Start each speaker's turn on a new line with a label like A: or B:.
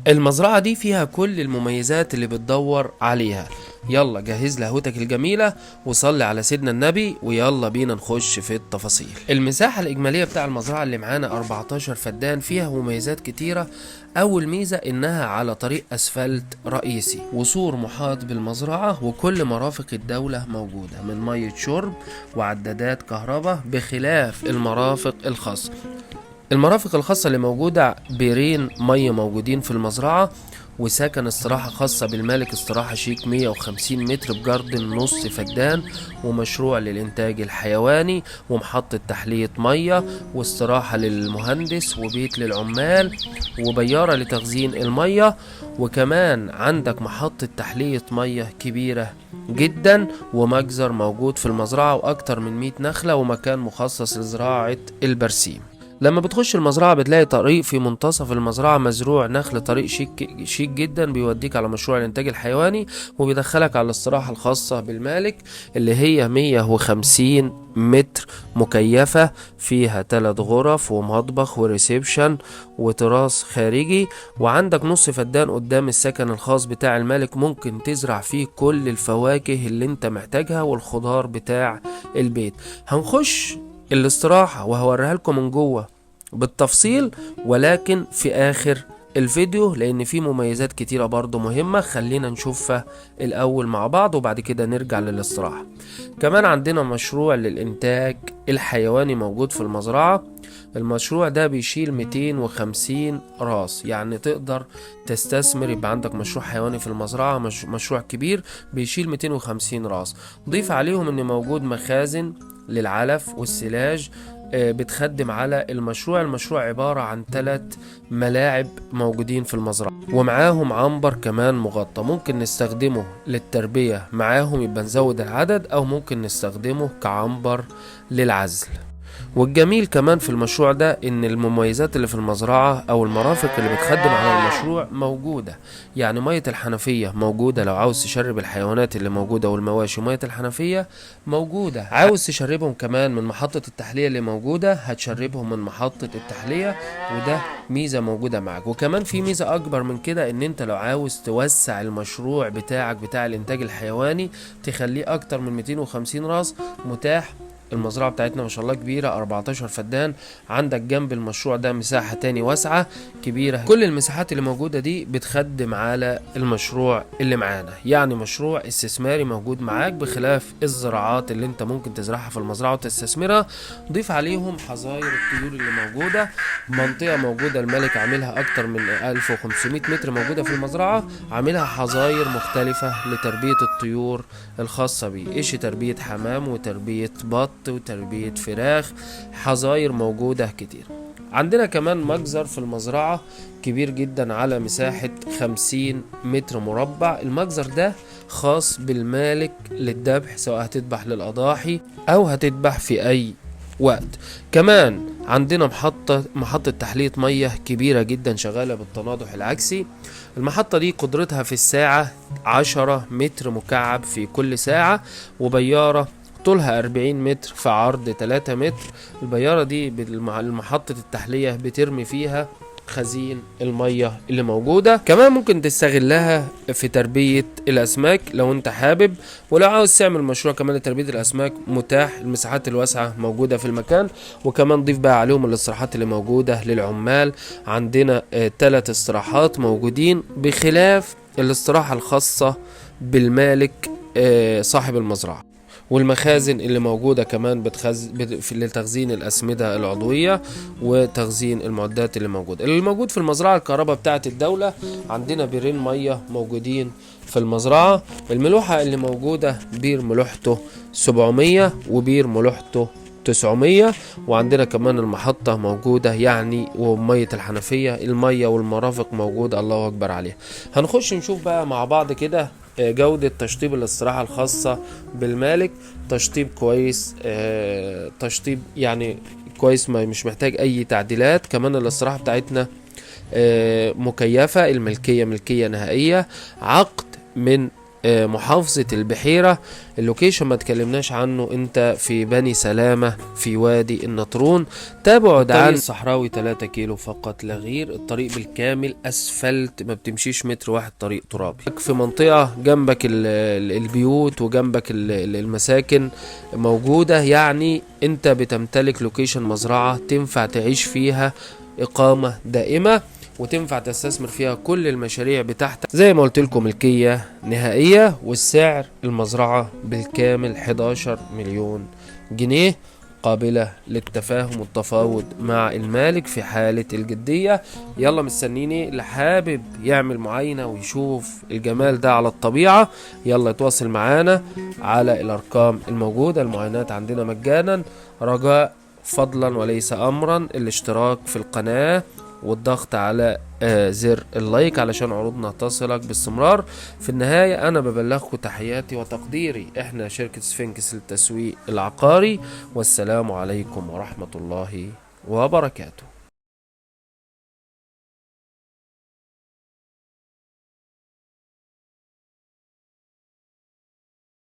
A: المزرعة دي فيها كل المميزات اللي بتدور عليها. يلا جهز لهوتك الجميلة وصلي على سيدنا النبي، ويلا بينا نخش في التفاصيل. المساحة الإجمالية بتاع المزرعة اللي معانا 14 فدان، فيها مميزات كتيرة. أول ميزة إنها على طريق أسفلت رئيسي، وسور محاط بالمزرعة، وكل مرافق الدولة موجودة من مية شرب وعدادات كهرباء، بخلاف المرافق الخاصة. المرافق الخاصة اللي موجودة بيرين مية موجودين في المزرعة، وسكن استراحة خاصة بالمالك، استراحة شيك 150 متر بجاردن نص فدان، ومشروع للإنتاج الحيواني، ومحطة تحلية مية، واستراحة للمهندس، وبيت للعمال، وبيارة لتخزين المية. وكمان عندك محطة تحلية مية كبيرة جدا، ومجزر موجود في المزرعة، وأكتر من 100 نخلة، ومكان مخصص لزراعة البرسيم. لما بتخش المزرعة بتلاقي طريق في منتصف المزرعة مزروع نخل، طريق شيك جدا، بيوديك على مشروع الانتاج الحيواني، وبيدخلك على الاستراحة الخاصة بالمالك اللي هي 150 متر مكيفة، فيها 3 غرف ومطبخ وريسبشن وتراس خارجي. وعندك نص فدان قدام السكن الخاص بتاع المالك، ممكن تزرع فيه كل الفواكه اللي انت محتاجها والخضار بتاع البيت. هنخش الاستراحة وهوريها لكم من جوه بالتفصيل، ولكن في آخر الفيديو، لأن في مميزات كتيرة برضو مهمة. خلينا نشوفها الأول مع بعض وبعد كده نرجع للاستراحة. كمان عندنا مشروع للإنتاج الحيواني موجود في المزرعة. المشروع ده بيشيل 250 راس، يعني تقدر تستثمر، يبقى عندك مشروع حيواني في المزرعة، مشروع كبير بيشيل 250 راس. ضيف عليهم ان موجود مخازن للعلف والسلاج بتخدم على المشروع عبارة عن 3 ملاعب موجودين في المزرعة، ومعاهم عنبر كمان مغطى، ممكن نستخدمه للتربية معاهم، يبقى نزود العدد، او ممكن نستخدمه كعنبر للعزل. والجميل كمان في المشروع ده ان المميزات اللي في المزرعة او المرافق اللي بتخدم على المشروع موجودة. يعني مية الحنفية موجودة، لو عاوز تشرب الحيوانات اللي موجودة والمواشي مية الحنفية موجودة. عاوز تشربهم كمان من محطة التحلية اللي موجودة، هتشربهم من محطة التحلية، وده ميزة موجودة معك. وكمان في ميزة اكبر من كده، ان انت لو عاوز توسع المشروع بتاعك بتاع الانتاج الحيواني تخليه اكتر من 250 راس، متاح. المزرعة بتاعتنا ما شاء الله كبيرة، 14 فدان. عندك جنب المشروع ده مساحة تاني واسعة كبيرة. كل المساحات اللي موجودة دي بتخدم على المشروع اللي معانا، يعني مشروع استثماري موجود معاك، بخلاف الزراعات اللي انت ممكن تزرعها في المزرعة وتستثمرها. ضيف عليهم حظاير الطيور اللي موجودة، منطقة موجودة الملك عاملها اكتر من 1500 متر موجودة في المزرعة، عاملها حظاير مختلفة لتربية الطيور الخاصة بيه، ايش تربية حمام وتربية بط وتربية فراخ، حظاير موجودة كتير. عندنا كمان مجزر في المزرعة كبير جدا على مساحة 50 متر مربع. المجزر ده خاص بالمالك للذبح، سواء هتذبح للأضاحي أو هتذبح في أي وقت. كمان عندنا محطة تحلية مية كبيرة جدا شغالة بالتناضح العكسي. المحطة دي قدرتها في الساعة 10 متر مكعب في كل ساعة، وبيارة طولها 40 متر في عرض 3 متر. البيارة دي محطة التحلية بترمي فيها خزين المية اللي موجودة. كمان ممكن تستغلها في تربية الأسماك لو انت حابب، ولو عاوز تعمل مشروع كمان لتربية الأسماك متاح، المساحات الواسعة موجودة في المكان. وكمان ضيف بقى عليهم الاستراحات اللي موجودة للعمال. عندنا 3 استراحات موجودين، بخلاف الاستراحة الخاصة بالمالك صاحب المزرعة. والمخازن اللي موجودة كمان لتخزين الأسمدة العضوية وتخزين المعدات اللي موجود في المزرعة. الكهرباء بتاعة الدولة، عندنا بيرين مية موجودين في المزرعة. الملوحة اللي موجودة بير ملوحته 700 وبير ملوحته 900. وعندنا كمان المحطة موجودة يعني، ومية الحنفية، المية والمرافق موجودة، الله أكبر عليها. هنخش نشوف بقى مع بعض كده جودة تشطيب الاستراحة الخاصة بالمالك. تشطيب كويس، تشطيب يعني كويس، ما مش محتاج اي تعديلات. كمان الاستراحة بتاعتنا مكيفة، الملكية ملكية نهائية، عقد من محافظة البحيرة. اللوكيشن ما تكلمناش عنه، انت في بني سلامة في وادي النطرون، تبعد عن الصحراوي 3 كيلو فقط لا غير. الطريق بالكامل اسفلت، ما بتمشيش متر واحد طريق ترابي. في منطقة جنبك البيوت وجنبك المساكن موجودة، يعني انت بتمتلك لوكيشن مزرعة تنفع تعيش فيها إقامة دائمة، وتنفع تستثمر فيها كل المشاريع بتاعتك. زي ما قلت لكم ملكية نهائية، والسعر المزرعة بالكامل 11 مليون جنيه، قابلة للتفاهم والتفاوض مع المالك في حالة الجدية. يلا مستنيني اللي حابب يعمل معاينة ويشوف الجمال ده على الطبيعة، يلا يتواصل معانا على الأرقام الموجودة. المعاينات عندنا مجانا، رجاء فضلا وليس أمرا الاشتراك في القناة والضغط على زر اللايك علشان عروضنا تصلك باستمرار. في النهاية أنا ببلغكم تحياتي وتقديري، إحنا شركة سفنكس للتسويق العقاري، والسلام عليكم ورحمة الله وبركاته.